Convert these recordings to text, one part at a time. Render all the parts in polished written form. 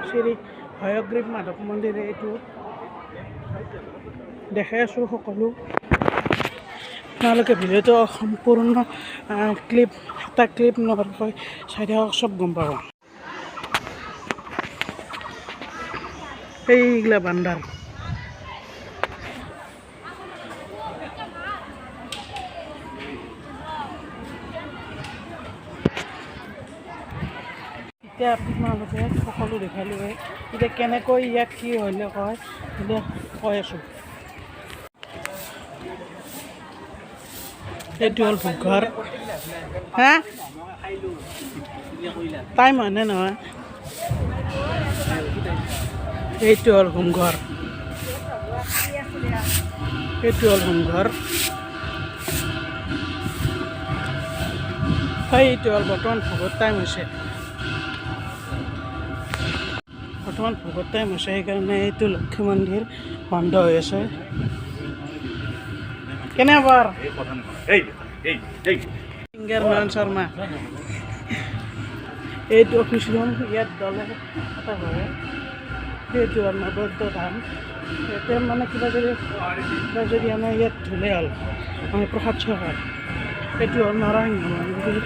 শ্ৰী হয়গ্ৰীৱ মাধৱ মন্দিৰ এইটো দেখাই আছোঁ সকলো আপোনালোকে ভিডিঅ'টো সম্পূৰ্ণ এটা ক্লিপ নোহোৱাকৈ চাই থাকক চব গম পাব এইগিলা বান্দাৰ এতিয়া আপোনালোকে সকলো দেখালোৱে এতিয়া কেনেকৈ ইয়াক কি হ'লে কয় এতিয়া কৈ আছোঁ এইটো হ'ল ভোগঘৰ হা টাইম হয়নে নহয় এইটো হ'ল হোমঘৰ এইটো হ'ল হোমঘৰ এইটো হ'ল বৰ্তমান ভোগৰ টাইম হৈছে সেইকাৰণে এইটো লক্ষী মন্দিৰ বন্ধ হৈ আছে কেনেবাৰ সিংগাৰ নয়ন শৰ্মা এইটো অফিচ ৰুম ইয়াত দলে এটা হয় সেইটো হ'ল নৱদ্য ধাম ইয়াতে মানে কিবা যদি আমাৰ ইয়াত ধুলে হ'ল মানে প্ৰসাদ চৰকাৰ এইটো হ'ল নৰসিংহ মন্দিৰ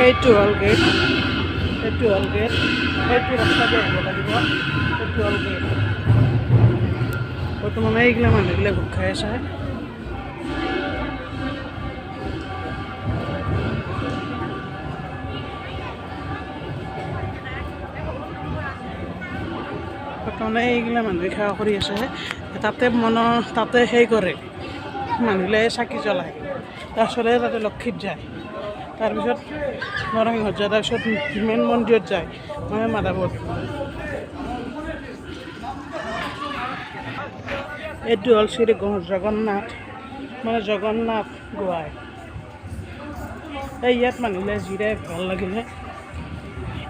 এইটো হ'ল গেট এইটো ৰাস্তা দি আহিব লাগিব এইটো হ'ল গেট বৰ্তমান এইগিলা মানুহগিলা গোট খাই আছে বৰ্তমানে এইগিলা মানুহে সেৱা কৰি আছে তাতে সেই কৰে মানুহগিলাই চাকি জ্বলায় তাৰপিছতে তাতে লক্ষীত যায় তাৰপিছত নৰসিংহত যায় তাৰপিছত মেইন মন্দিৰত যায় মানে মাধৱত এইটো হ'ল শ্ৰী জগন্নাথ মানে জগন্নাথ গোহাঁই ইয়াত মানুহগিলাই জিৰাই ভাল লাগিলে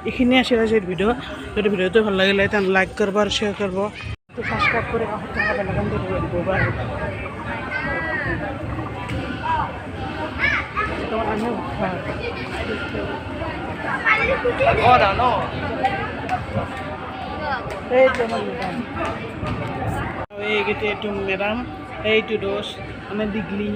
এইখিনি আছিল আজিৰ ভিডিঅ' যদি ভিডিঅ'টো ভাল লাগিলে তেনে লাইক কৰিব আৰু শ্বেয়াৰ কৰিব সাবস্ক্ৰাইব কৰি এইটো মেডাম এইটো দোষ মানে ডিগ্ৰী